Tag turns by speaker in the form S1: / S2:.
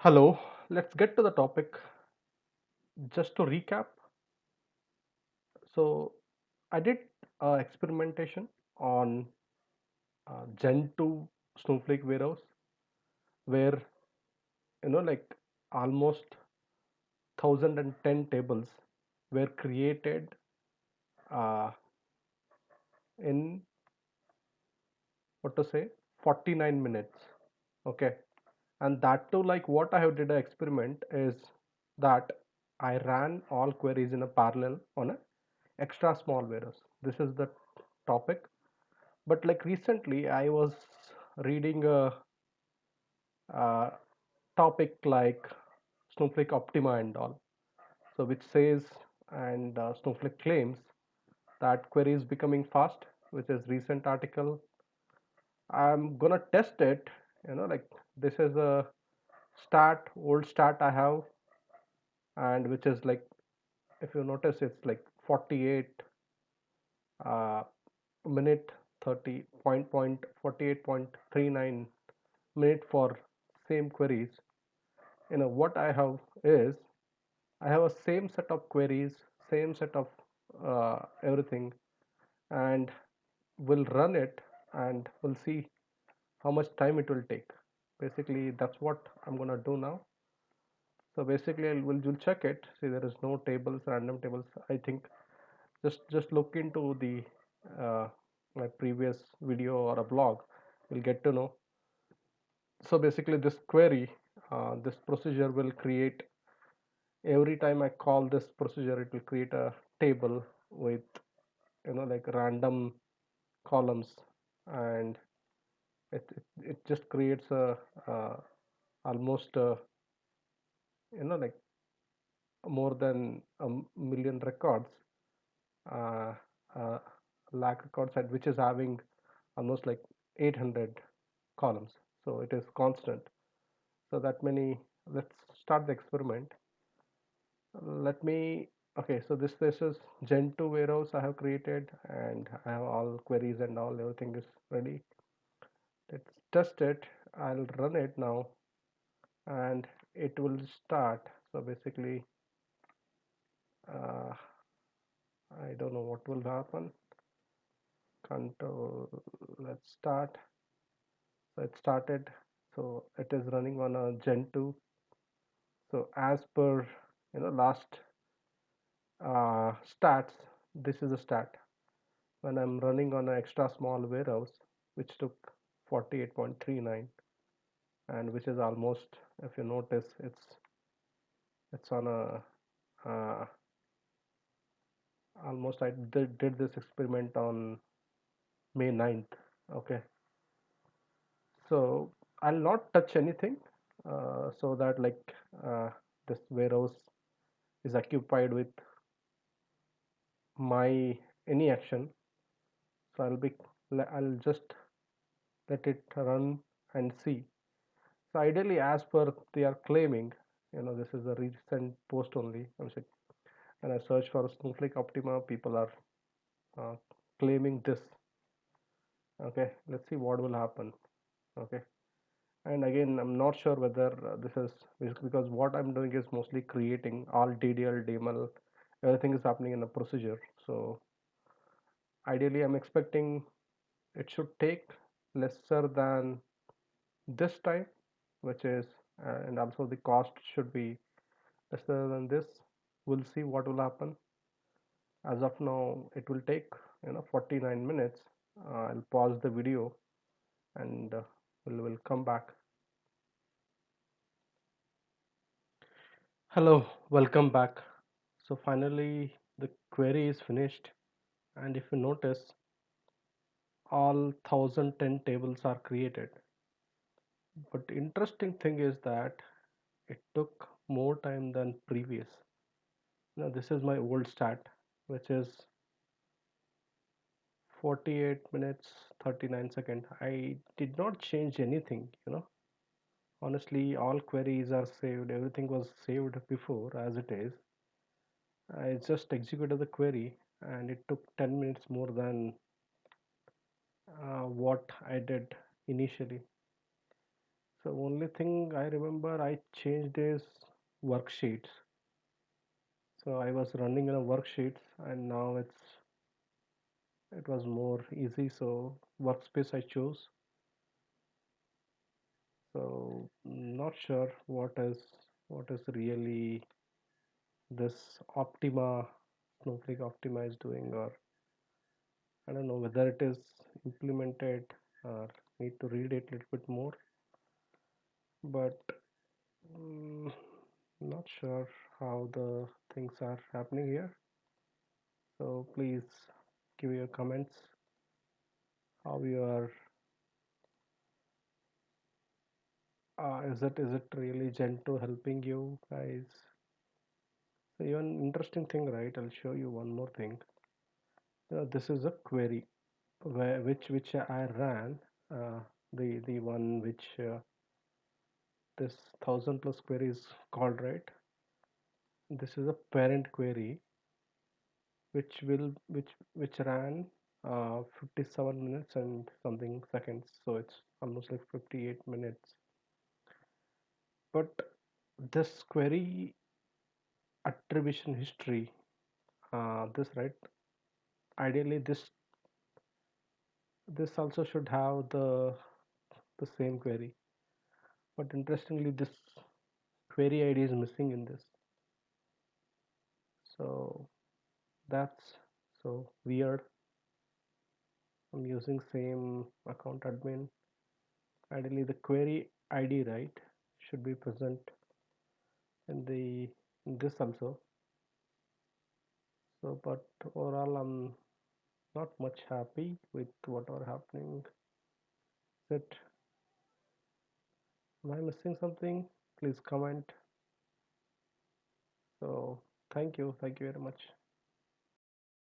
S1: Hello, let's get to the topic. Just to recap, so I did experimentation on Gen 2 Snowflake warehouse where like almost 1010 tables were created uh, in what to say 49 minutes. Okay, and that too, like what I have did an experiment is that I ran all queries in a parallel on a extra small warehouse. This is the topic. But like recently I was reading a topic like Snowflake Optima and all, so which says and Snowflake claims that query is becoming fast, which is recent article. I'm gonna test it, like this is a old stat I have, and which is like, if you notice, it's like 48 uh, minute 48.39 minute for same queries. What I have is I have a same set of queries, same set of everything, and we'll run it and we'll see how much time it will take. Basically that's what I'm gonna do now. So basically we'll check it. See, there is no tables, random tables. I think just look into the uh, my previous video or a blog, you'll get to know. So basically this query, this procedure will create, every time I call this procedure, it will create a table with like random columns, and it just creates a almost like more than a million records, uh, uh, lakh records, and which is having almost like 800 columns. So it is constant. So that many. Let's start the experiment. Let me, okay, so this is Gen 2 warehouse I have created, and I have all queries and all, everything is ready. Let's test it. I'll run it now and it will start. So basically uh, I don't know what will happen. Control, let's start. So it started. So it is running on a Gen 2. So as per last stats, this is a stat when I'm running on an extra small warehouse, which took 48.39, and which is almost, if you notice, it's on a uh, almost, I did this experiment on May 9th. Okay, so I'll not touch anything, so that like this warehouse is occupied with my any action. So I'll just let it run and see. So ideally, as per they are claiming, this is a recent post only. I'm saying, and I search for Snowflake Optima, people are uh, claiming this. Okay, let's see what will happen. Okay, and again, I'm not sure whether this is because what I'm doing is mostly creating all DDL, DML, everything is happening in a procedure. So ideally, I'm expecting it should take lesser than this time, which is, and also the cost should be lesser than this. We'll see what will happen. As of now, it will take 49 minutes. I'll pause the video and we'll come back. Hello, welcome back. So finally the query is finished, and if you notice, all 1010 tables are created. But interesting thing is that it took more time than previous. Now this is my old stat, which is 48 minutes 39 seconds. I did not change anything. Honestly, all queries are saved. Everything was saved before as it is. I just executed the query and it took 10 minutes more than what I did initially. So only thing I remember I changed is worksheets. So I was running in a worksheets and now it was more easy. So workspace I chose. So not sure what is really this Optima Snowflake Optima is doing, or I don't know whether it is implemented or need to read it a little bit more. But not sure how the things are happening here. So please give your comments how you are. Is it really Gentoo helping you guys? So even interesting thing, right? I'll show you one more thing. This is a query which I ran. The one which this 1,000 plus query is called, right? This is a parent query which ran 57 minutes and something seconds, so it's almost like 58 minutes. But this query attribution history, this right, ideally this also should have the same query, but interestingly this query id is missing in this. So that's so weird. I'm using same account admin. Ideally the query id, right, should be present in the in this also. So but overall I'm not much happy with whatever happening. That am I missing something? Please comment. So thank you very much.